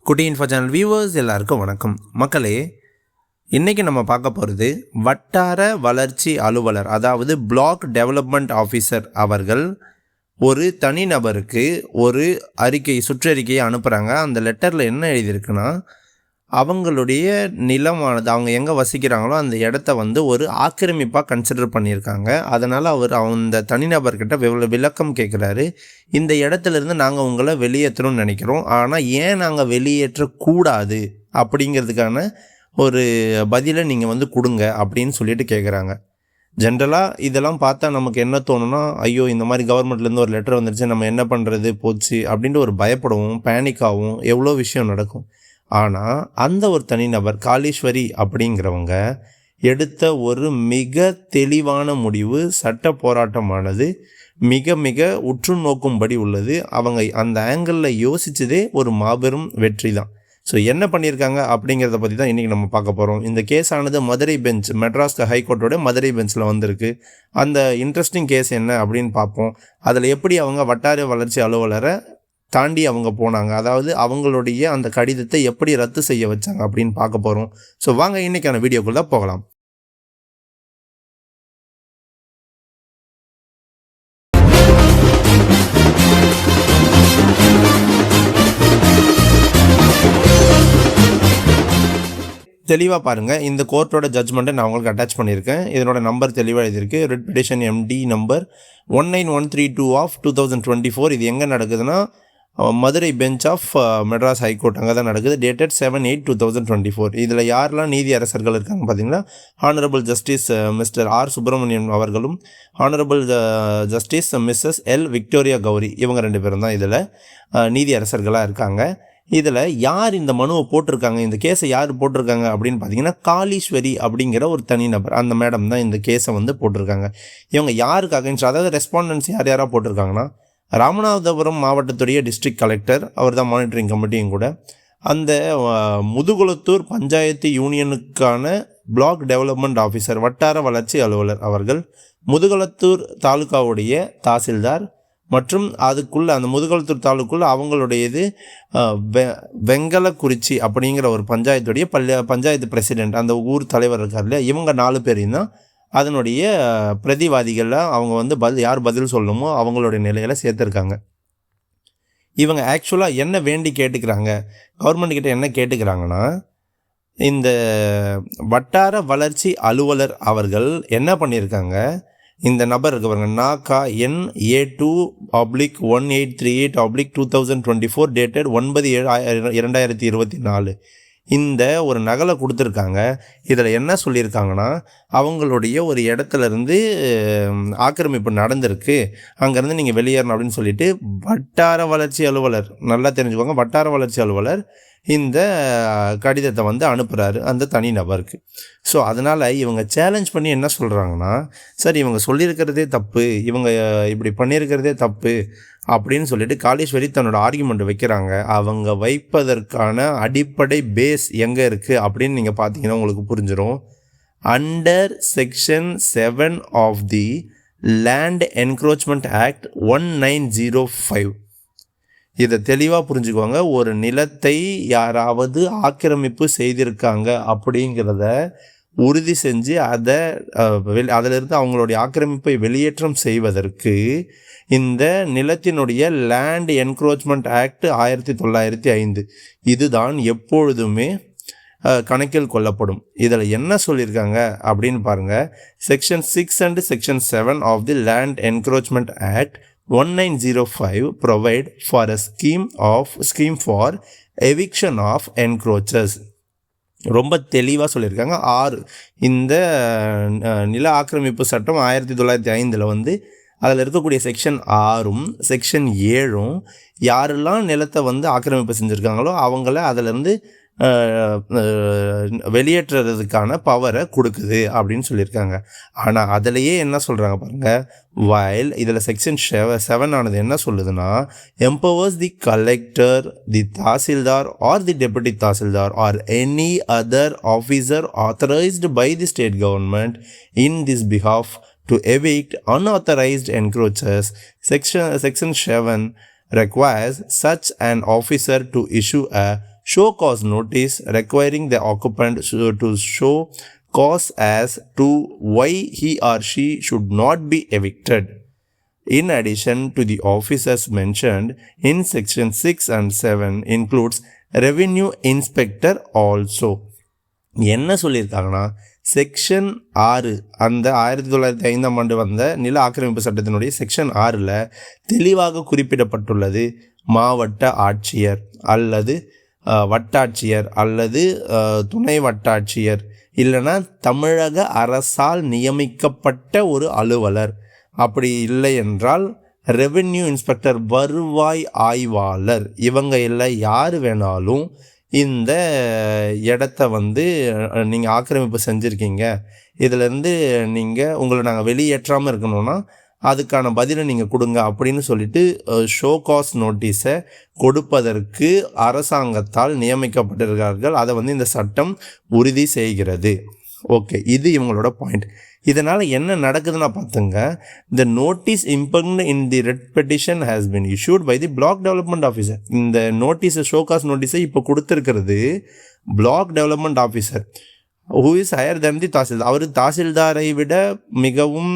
குட்டி info channel viewers எல்லாருக்கும் வணக்கம். மக்களே, இன்றைக்கி நம்ம பார்க்க போகிறது வட்டார வளர்ச்சி அலுவலர், அதாவது பிளாக் டெவலப்மெண்ட் ஆஃபீஸர் அவர்கள் ஒரு தனிநபருக்கு ஒரு சுற்றறிக்கையை அனுப்புகிறாங்க. அந்த லெட்டரில் என்ன எழுதியிருக்குன்னா, அவங்களுடைய நிலமானது அவங்க எங்கே வசிக்கிறாங்களோ அந்த இடத்த ஒரு ஆக்கிரமிப்பாக கன்சிடர் பண்ணியிருக்காங்க. அதனால் அவர் அந்த தனிநபர்கிட்ட விளக்கம் கேட்குறாரு. இந்த இடத்துலேருந்து நாங்கள் உங்களை வெளியேற்றணும்னு நினைக்கிறோம், ஆனால் ஏன் நாங்கள் வெளியேற்றக்கூடாது அப்படிங்கிறதுக்கான ஒரு பதிலை நீங்கள் கொடுங்க அப்படின்னு சொல்லிட்டு கேட்குறாங்க. ஜென்ரலாக இதெல்லாம் பார்த்தா நமக்கு என்ன தோணுன்னா, ஐயோ இந்த மாதிரி கவர்மெண்ட்லேருந்து ஒரு லெட்டர் வந்துருச்சு, நம்ம என்ன பண்ணுறது போச்சு அப்படின்ட்டு ஒரு பயப்படவும் பேனிக்காகவும் எவ்வளோ விஷயம் நடக்கும். ஆனால் அந்த ஒரு தனிநபர் காளீஸ்வரி அப்படிங்கிறவங்க எடுத்த ஒரு மிக தெளிவான முடிவு, சட்ட போராட்டமானது மிக மிக உற்று நோக்கும்படி உள்ளது. அவங்க அந்த ஆங்கிளில் யோசித்ததே ஒரு மாபெரும் வெற்றி தான். ஸோ என்ன பண்ணியிருக்காங்க அப்படிங்கிறத பற்றி தான் இன்றைக்கி நம்ம பார்க்க போகிறோம். இந்த கேஸ் ஆனது மதுரை பெஞ்ச், மெட்ராஸ் ஹைகோர்ட்டோட மதுரை பெஞ்சில் வந்திருக்கு. அந்த இன்ட்ரெஸ்டிங் கேஸ் என்ன அப்படின்னு பார்ப்போம். அதில் எப்படி அவங்க வட்டார வளர்ச்சி அலுவலரை தாண்டி அவங்க போனாங்க, அதாவது அவங்களுடைய அந்த கடிதத்தை எப்படி ரத்து செய்ய வச்சாங்க அப்படின்னு பார்க்க போகிறோம். ஸோ வாங்க இன்றைக்கான வீடியோக்குள்ளே போகலாம். தெளிவாக பாருங்கள், இந்த கோர்ட்டோட ஜட்ஜ்மெண்ட்டை நான் உங்களுக்கு அட்டாச் பண்ணியிருக்கேன். இதனோட நம்பர் தெளிவாக எழுதியிருக்கு. Writ petition MD number 19132 of 2024. இது எங்கே நடக்குதுன்னா Madurai bench of Madras high court, அங்கே தான் நடக்குது. டேட்டட் 7/8/2024. இதில் யாரெல்லாம் நீதி அரசர்கள் இருக்காங்க பார்த்தீங்கன்னா, honourable justice mister R. Subramanian அவர்களும் honourable justice missus L. Victoria Gowri, இவங்க 2 பேரும் தான் இதில் நீதி அரசர்களாக இருக்காங்க. இதில் யார் இந்த மனுவை போட்டிருக்காங்க, இந்த கேஸை யார் போட்டிருக்காங்க அப்படின்னு பார்த்தீங்கன்னா, காளீஸ்வரி அப்படிங்கிற ஒரு தனிநபர், அந்த மேடம் தான் இந்த கேஸை போட்டிருக்காங்க. இவங்க யாருக்காக, அதாவது ரெஸ்பாண்டன்ஸ் யாராக போட்டிருக்காங்கன்னா, ராமநாதபுரம் மாவட்டத்துடைய டிஸ்ட்ரிக்ட் கலெக்டர், அவர் தான் மானிட்டரிங் கமிட்டியும் கூட, அந்த முதுகுளத்தூர் பஞ்சாயத்து யூனியனுக்கான பிளாக் டெவலப்மெண்ட் ஆஃபீஸர், வட்டார வளர்ச்சி அலுவலர் அவர்கள், முதுகுளத்தூர் தாலுக்காவுடைய தாசில்தார் மற்றும் அதுக்குள்ளே அந்த முதுகுளத்தூர் தாலுக்குள்ளே அவங்களுடையது வெங்கலக்குறிச்சி அப்படிங்கிற ஒரு பஞ்சாயத்துடைய பஞ்சாயத்து பிரசிடெண்ட், அந்த ஊர் தலைவர் இருக்கார் இல்லையா, இவங்க 4 பேரையும் தான் அதனுடைய பிரதிவாதிகளில் அவங்க யார் பதில் சொல்லணுமோ அவங்களுடைய நிலையில் சேர்த்துருக்காங்க. இவங்க ஆக்சுவலாக என்ன வேண்டி கேட்டுக்கிறாங்க, கவர்மெண்ட்கிட்ட என்ன கேட்டுக்கிறாங்கன்னா, இந்த வட்டார வளர்ச்சி அலுவலர் அவர்கள் என்ன பண்ணியிருக்காங்க, இந்த நபர் இருக்கு பாருங்க, நாகா NA2/1838/2024 டேட்டட் 9/7/2024, இந்த ஒரு நகலை கொடுத்துருக்காங்க. இதில் என்ன சொல்லியிருக்காங்கன்னா, அவங்களுடைய ஒரு இடத்துலேருந்து ஆக்கிரமிப்பு நடந்திருக்கு, அங்கேருந்து நீங்கள் வெளியேறணும் அப்படின்னு சொல்லிட்டு வட்டார வளர்ச்சி அலுவலர், நல்லா தெரிஞ்சுக்கோங்க, வட்டார வளர்ச்சி அலுவலர் இந்த கடிதத்தை அனுப்புகிறாரு அந்த தனிநபருக்கு. ஸோ அதனால் இவங்க சேலஞ்ச் பண்ணி என்ன சொல்கிறாங்கன்னா, சார் இவங்க சொல்லியிருக்கிறதே தப்பு, இவங்க இப்படி பண்ணியிருக்கிறதே தப்பு அப்படின்னு சொல்லிட்டு காளீஸ்வரி தன்னோட ஆர்கியூமெண்ட் வைக்கிறாங்க. அவங்க வைப்பதற்கான அடிப்படை பேஸ் எங்கே இருக்குது அப்படின்னு நீங்கள் பார்த்தீங்கன்னா உங்களுக்கு புரிஞ்சிடும். Under section 7 of the land encroachment act 1905. இதை தெளிவாக புரிஞ்சுக்குவாங்க. ஒரு நிலத்தை யாராவது ஆக்கிரமிப்பு செய்திருக்காங்க அப்படிங்கிறத உறுதி செஞ்சு அதிலிருந்து அவங்களுடைய ஆக்கிரமிப்பை வெளியேற்றம் செய்வதற்கு இந்த நிலத்தினுடைய லேண்ட் என்க்ரோச்மெண்ட் ஆக்ட் 1905 இதுதான் எப்பொழுதுமே கணக்கில் கொள்ளப்படும். இதில் என்ன சொல்லியிருக்காங்க அப்படின்னு பாருங்கள். Section 6 and section 7 of the land encroachment act 1905 provide for a scheme for eviction of encroachers. ரொம்ப தெளிவாக சொல்லியிருக்காங்க. 6 இந்த நில ஆக்கிரமிப்பு சட்டம் 1905 அதில் இருக்கக்கூடிய செக்ஷன் 6ம் செக்ஷன் 7ம் யாரெல்லாம் நிலத்தை ஆக்கிரமிப்பு செஞ்சுருக்காங்களோ அவங்கள அதிலேருந்து வெளியேற்றுறதுக்கான பவரை கொடுக்குது அப்படின்னு சொல்லியிருக்காங்க. ஆனால் அதிலேயே என்ன சொல்கிறாங்க பாருங்கள், வைல் இதில் செக்ஷன் 7 ஆனது என்ன சொல்லுதுன்னா, empowers the collector, the tahsildar or the deputy tahsildar or any other officer authorised by the state government in this behalf to evict unauthorized encroachers. Section 7 requires such an officer to issue a show cause notice requiring the occupant to show cause as to why he or she should not be evicted. In addition to the officers mentioned in section 6 and 7 includes revenue inspector also. என்ன சொல்லியிருக்காங்கன்னா section 6 அந்த 1905 வந்த நில ஆக்கிரமிப்பு சட்டத்தினுடைய section 6 தெளிவாக குறிப்பிடப்பட்டுள்ளது. மாவட்ட ஆட்சியர் அல்லது வட்டாட்சியர் அல்லது துணை வட்டாட்சியர் இல்லைன்னா தமிழக அரசால் நியமிக்கப்பட்ட ஒரு அலுவலர், அப்படி இல்லை என்றால் ரெவென்யூ இன்ஸ்பெக்டர் வருவாய் ஆய்வாளர், இவங்க எல்லாம் யார் வேணாலும் இந்த இடத்த நீங்கள் ஆக்கிரமிப்பு செஞ்சுருக்கீங்க, இதிலேருந்து உங்களை நாங்கள் வெளியேற்றாமல் இருக்கணும்னா அதுக்கான பதிலை நீங்கள் கொடுங்க அப்படின்னு சொல்லிட்டு ஷோ காஸ் நோட்டீஸை கொடுப்பதற்கு அரசாங்கத்தால் நியமிக்கப்பட்டிருக்கிறார்கள். அதை இந்த சட்டம் உறுதி செய்கிறது. ஓகே, இது இவங்களோட பாயிண்ட். இதனால் என்ன நடக்குதுன்னா பார்த்துங்க, the notice impugned in the writ petition has been issued by the block development officer. இந்த நோட்டீஸை ஷோ காஸ் நோட்டீஸை இப்போ கொடுத்துருக்கிறது block development officer, who is higher than the tahsildar. அவர் தாசில்தாரை விட மிகவும்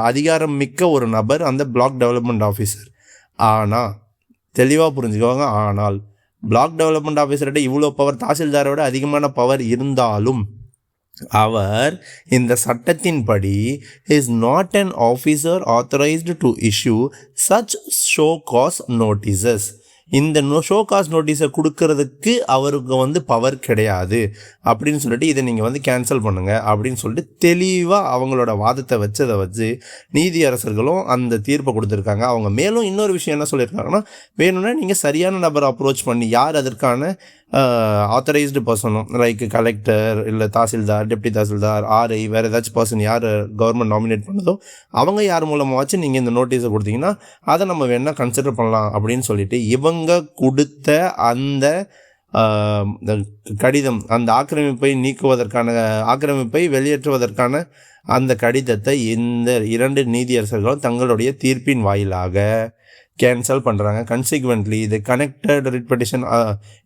அதிகாரம் மிக்க ஒரு நபர் அந்த பிளாக் டெவலப்மெண்ட் ஆஃபீஸர். ஆனால் தெளிவாக புரிஞ்சுக்கோங்க, ஆனால் பிளாக் டெவலப்மெண்ட் ஆஃபீஸர்கிட்ட இவ்வளோ பவர், தாசில்தாரை விட அதிகமான பவர் இருந்தாலும் அவர் இந்த சட்டத்தின்படி is not an officer authorized to issue such show cause notices. இந்த ஷோ காஸ் நோட்டீஸை கொடுக்கறதுக்கு அவருக்கு பவர் கிடையாது அப்படின்னு சொல்லிட்டு இதை நீங்கள் கேன்சல் பண்ணுங்கள் அப்படின்னு சொல்லிட்டு தெளிவாக அவங்களோட வாதத்தை வச்சு நீதியரசர்களும் அந்த தீர்ப்பை கொடுத்துருக்காங்க. அவங்க மேலும் இன்னொரு விஷயம் என்ன சொல்லியிருக்காங்கன்னா, வேணும்னா நீங்கள் சரியான நபரை அப்ரோச் பண்ணி யார் அதற்கான ஆத்தரைஸ்டு பர்சனும் லைக் கலெக்டர் இல்லை தாசில்தார், டெப்டி தாசில்தார், ஆர்ஐ, வேறு ஏதாச்சும் பர்சன் யார் கவர்மெண்ட் நாமினேட் பண்ணதோ அவங்க யார் மூலமாகச்சு நீங்கள் இந்த நோட்டீஸை கொடுத்தீங்கன்னா அதை நம்ம வேணால் கன்சிடர் பண்ணலாம் அப்படின்னு சொல்லிட்டு இவங்க கொடுத்த அந்த கடிதம், அந்த ஆக்கிரமிப்பை நீக்குவதற்கான, ஆக்கிரமிப்பை வெளியேற்றுவதற்கான அந்த கடிதத்தை இந்த 2 நீதியரசர்களும் தங்களுடைய தீர்ப்பின் வாயிலாக கேன்சல் பண்ணுறாங்க. கன்சிக்வெண்ட்லி இது கனெக்டட் ரிட் பெட்டிஷன்,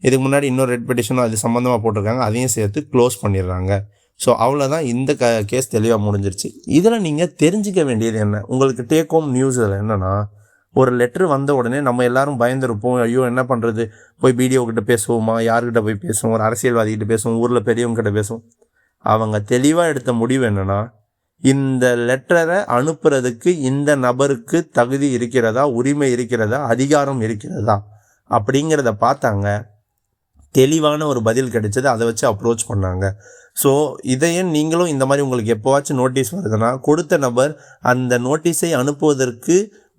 இதுக்கு முன்னாடி இன்னொரு ரிட் பெட்டிஷனும் அது சம்மந்தமாக போட்டிருக்காங்க, அதையும் சேர்த்து க்ளோஸ் பண்ணிடுறாங்க. ஸோ அவ்வளோதான், இந்த கேஸ் தெளிவாக முடிஞ்சிருச்சு. இதில் நீங்கள் தெரிஞ்சிக்க வேண்டியது என்ன, உங்களுக்கு டேக் ஹோம் நியூஸ் இதில் என்னென்னா, ஒரு லெட்ரு வந்த உடனே நம்ம எல்லாரும் பயந்துருப்போம், ஐயோ என்ன பண்ணுறது, போய் பிடிஓக்கிட்ட பேசுவோமா, யார்கிட்ட போய் பேசுவோம், ஒரு அரசியல்வாதிகிட்ட பேசுவோம், ஊரில் பெரியவங்ககிட்ட பேசுவோம். அவங்க தெளிவாக எடுத்த முடிவு என்னென்னா, இந்த லெட்டரை அனுப்புறதுக்கு இந்த நபருக்கு தகுதி இருக்கிறதா, உரிமை இருக்கிறதா, அதிகாரம் இருக்கிறதா அப்படிங்கிறத பார்த்தாங்க. தெளிவான ஒரு பதில் கிடைச்சது, அதை வச்சு அப்ரோச் பண்ணாங்க. ஸோ இதையும் நீங்களும் இந்த மாதிரி உங்களுக்கு எப்போவாச்சும் நோட்டீஸ் வருதுன்னா கொடுத்த நபர் அந்த நோட்டீஸை அனுப்புவதற்கு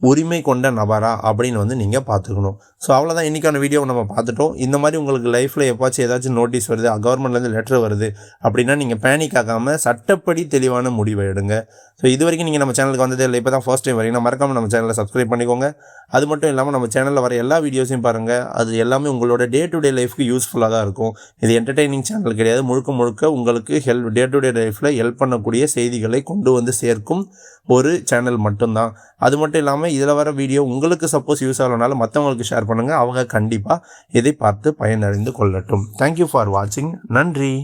உரிமை கொண்ட நபரா அப்படின்னு நீங்கள் பார்த்துக்கணும். ஸோ அவ்வளோதான், இன்றைக்கான வீடியோவை நம்ம பார்த்துட்டோம். இந்த மாதிரி உங்களுக்கு லைஃப்பில் எப்போச்சும் ஏதாச்சும் நோட்டீஸ் வருது, கவர்மெண்ட்லேருந்து லெட்டர் வருது அப்படின்னா நீங்கள் பேனிக் ஆகாமல் சட்டப்படி தெளிவான முடிவை எடுங்க. ஸோ இது வரைக்கும் நீங்கள் நம்ம சேனலுக்கு வந்ததே இல்லை, இப்போ தான் ஃபர்ஸ்ட் டைம் வரீங்கன்னா மறக்காமல் நம்ம சேனலை சப்ஸ்கிரைப் பண்ணிக்கோங்க. அது மட்டும் இல்லாமல் நம்ம சேனலில் வர எல்லா வீடியோஸையும் பாருங்கள், அது எல்லாமே உங்களோட டே டு டே லைஃப்க்கு யூஸ்ஃபுல்லாக தான் இருக்கும். இது என்டர்டெய்னிங் சேனல் கிடையாது, முழுக்க உங்களுக்கு டே டு டே லைஃப்பில் ஹெல்ப் பண்ணக்கூடிய செய்திகளை கொண்டு சேர்க்கும் ஒரு சேனல் மட்டும்தான். அது மட்டும் இல்லாமல் இதில் வர வீடியோ உங்களுக்கு சப்போஸ் யூஸ் ஆகலனாலும் மற்றவங்களுக்கு ஷேர் பண்ணுங்கள், அவங்க கண்டிப்பாக இதை பார்த்து பயனடைந்து கொள்ளட்டும். தேங்க்யூ ஃபார் வாட்சிங். நன்றி.